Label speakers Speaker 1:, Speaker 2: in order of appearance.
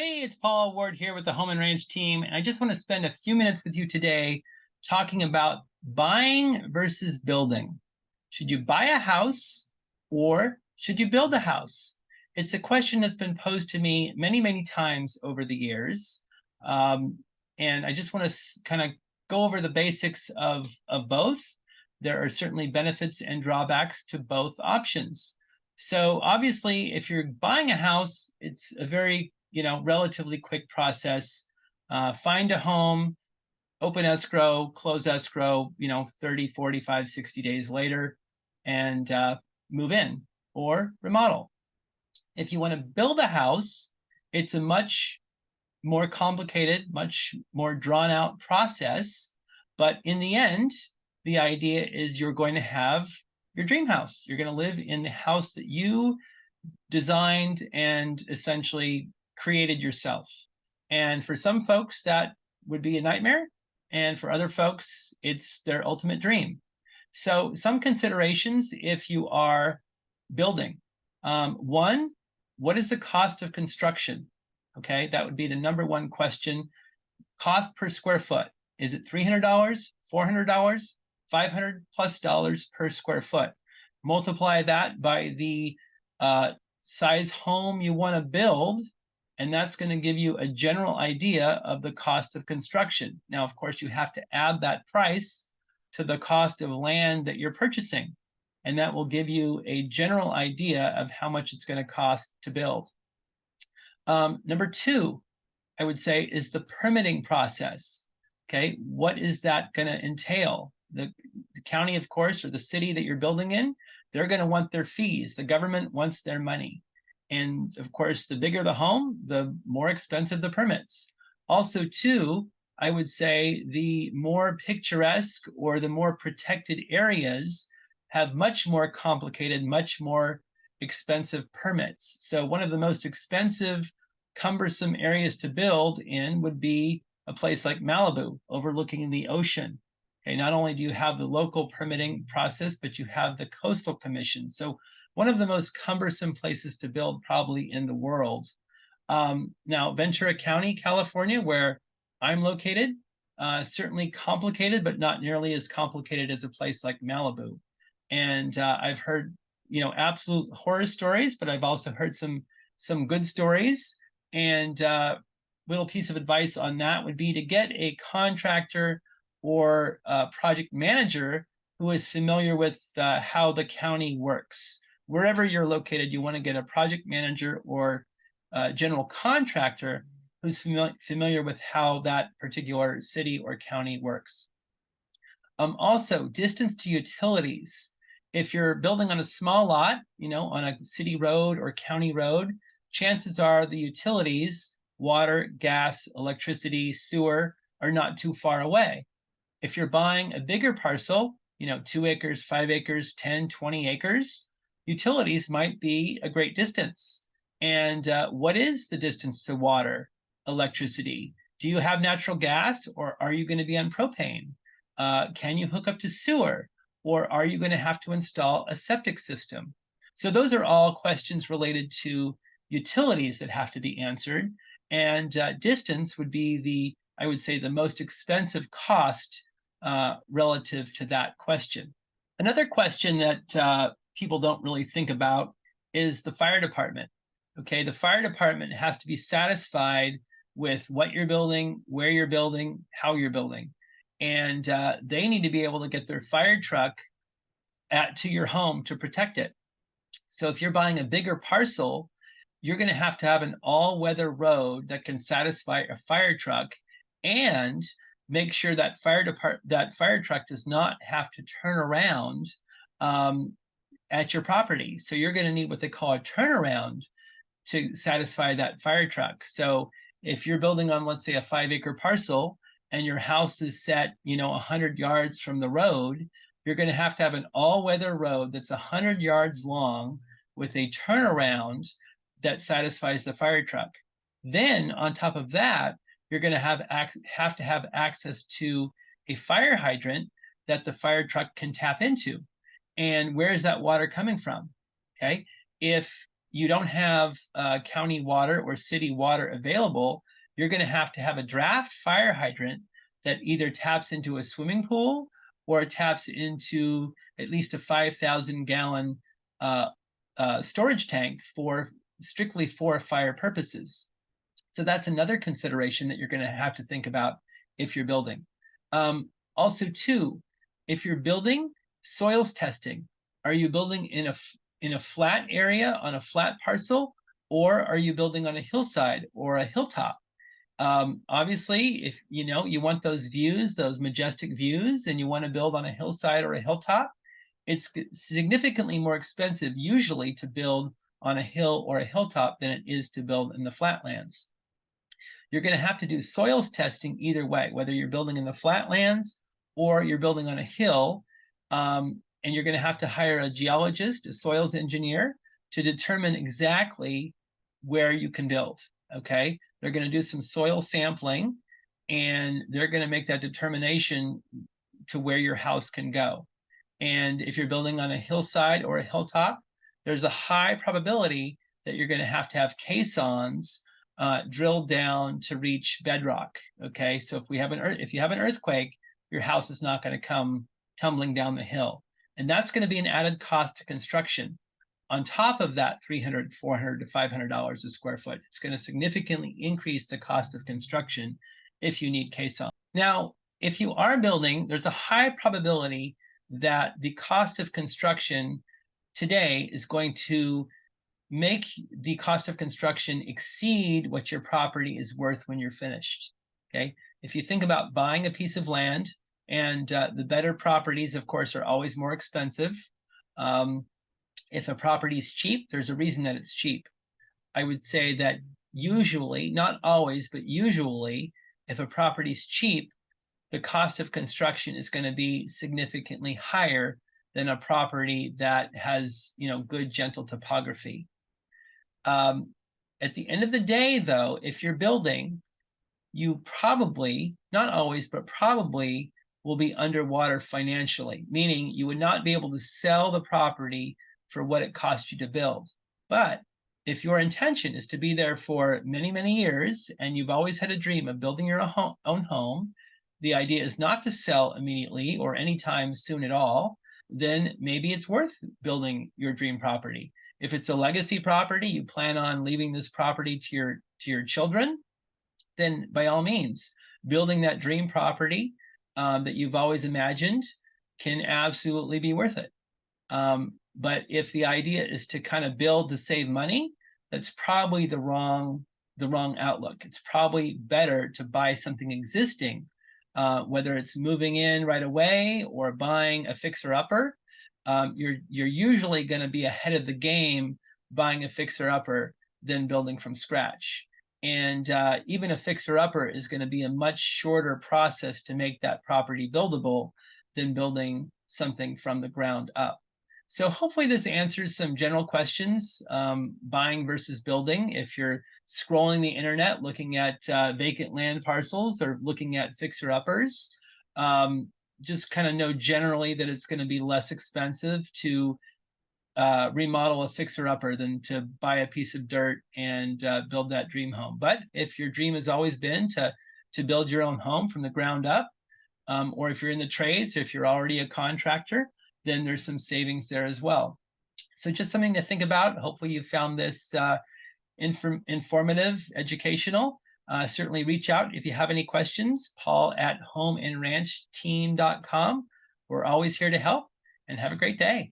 Speaker 1: Hey, it's Paul Ward here with the Home and Ranch team, and I just want to spend a few minutes with you today talking about buying versus building. Should you buy a house or should you build a house? It's a question that's been posed to me many, many times over the years. Um, and I just want to kind of go over the basics of both. There are certainly benefits and drawbacks to both options. So obviously, if you're buying a house, it's a very, relatively quick process. Find a home, open escrow, close escrow, 30, 45, 60 days later, and move in or remodel. If you want to build a house, it's a much more complicated, much more drawn out process. But in the end, the idea is you're going to have your dream house. You're going to live in the house that you designed and essentially created yourself. And for some folks, that would be a nightmare. And for other folks, it's their ultimate dream. So some considerations if you are building. One, what is the cost of construction? Okay, that would be the number one question. Cost per square foot. Is it $300, $400, $500+ per square foot? Multiply that by the size home you want to build, and that's going to give you a general idea of the cost of construction. Now, of course, you have to add that price to the cost of land that you're purchasing, and that will give you a general idea of how much it's going to cost to build. Number two, I would say, is the permitting process. Okay, what is that going to entail? The county, of course, or the city that you're building in, they're going to want their fees. The government wants their money. And of course, the bigger the home, the more expensive the permits. Also, too, I would say the more picturesque or the more protected areas have much more complicated, much more expensive permits. So one of the most expensive, cumbersome areas to build in would be a place like Malibu, overlooking the ocean. Okay, not only do you have the local permitting process, but you have the coastal commission. So one of the most cumbersome places to build probably in the world. Now, Ventura County, California, where I'm located, certainly complicated, but not nearly as complicated as a place like Malibu. And I've heard, absolute horror stories, but I've also heard some good stories. And little piece of advice on that would be to get a contractor or a project manager who is familiar with how the county works. Wherever you're located, you want to get a project manager or general contractor who's familiar with how that particular city or county works. Also, distance to utilities. If you're building on a small lot, on a city road or county road, chances are the utilities, water, gas, electricity, sewer, are not too far away. If you're buying a bigger parcel, 2 acres, 5 acres, 10, 20 acres, utilities might be a great distance. And what is the distance to water, electricity? Do you have natural gas, or are you going to be on propane? Can you hook up to sewer, or are you going to have to install a septic system? So those are all questions related to utilities that have to be answered. And distance would be I would say, the most expensive cost relative to that question. Another question that people don't really think about is the fire department. Okay, the fire department has to be satisfied with what you're building, where you're building, how you're building. And they need to be able to get their fire truck to your home to protect it. So if you're buying a bigger parcel, you're going to have an all-weather road that can satisfy a fire truck and make sure that fire truck does not have to turn around at your property. So you're going to need what they call a turnaround to satisfy that fire truck. So if you're building on, let's say, a 5-acre parcel and your house is set, 100 yards from the road, you're going to have an all-weather road that's 100 yards long with a turnaround that satisfies the fire truck. Then on top of that, you're going to have to have access to a fire hydrant that the fire truck can tap into. And where is that water coming from? Okay, if you don't have county water or city water available, you're going to have a draft fire hydrant that either taps into a swimming pool or taps into at least a 5,000 gallon storage tank strictly for fire purposes. So that's another consideration that you're going to have to think about if you're building. Also, too, if you're building, soils testing. Are you building in a flat area on a flat parcel, or are you building on a hillside or a hilltop? Obviously, if you want those views, those majestic views, and you want to build on a hillside or a hilltop, it's significantly more expensive usually to build on a hill or a hilltop than it is to build in the flatlands. You're going to have to do soils testing either way, whether you're building in the flatlands or you're building on a hill, and you're going to have to hire a geologist, a soils engineer, to determine exactly where you can build, okay? They're going to do some soil sampling, and they're going to make that determination to where your house can go. And if you're building on a hillside or a hilltop, there's a high probability that you're going to have caissons drilled down to reach bedrock. Okay, so if you have an earthquake, your house is not going to come tumbling down the hill, and that's going to be an added cost to construction. On top of that, $300, $400 to $500 a square foot, it's going to significantly increase the cost of construction if you need caissons. Now, if you are building, there's a high probability that the cost of construction today is going to make the cost of construction exceed what your property is worth when you're finished. Okay, if you think about buying a piece of land, and the better properties, of course, are always more expensive. If a property is cheap, there's a reason that it's cheap. I would say that usually, not always, but usually, if a property is cheap, the cost of construction is going to be significantly higher than a property that has, good, gentle topography. At the end of the day, though, if you're building, you probably, not always, but probably will be underwater financially, meaning you would not be able to sell the property for what it cost you to build. But if your intention is to be there for many, many years, and you've always had a dream of building your own home, the idea is not to sell immediately or anytime soon at all, then maybe it's worth building your dream property. If it's a legacy property, you plan on leaving this property to your children, then by all means, building that dream property that you've always imagined can absolutely be worth it. But if the idea is to kind of build to save money, that's probably the wrong outlook. It's probably better to buy something existing, whether it's moving in right away or buying a fixer-upper. You're usually going to be ahead of the game buying a fixer-upper than building from scratch. And even a fixer-upper is going to be a much shorter process to make that property buildable than building something from the ground up. So hopefully this answers some general questions, buying versus building. If you're scrolling the internet looking at vacant land parcels or looking at fixer-uppers, just kind of know generally that it's going to be less expensive to remodel a fixer-upper than to buy a piece of dirt and build that dream home. But if your dream has always been to build your own home from the ground up, or if you're in the trades, or if you're already a contractor, then there's some savings there as well. So just something to think about. Hopefully you found this informative, educational. Certainly reach out if you have any questions. Paul@homeandranchteam.com. We're always here to help, and have a great day.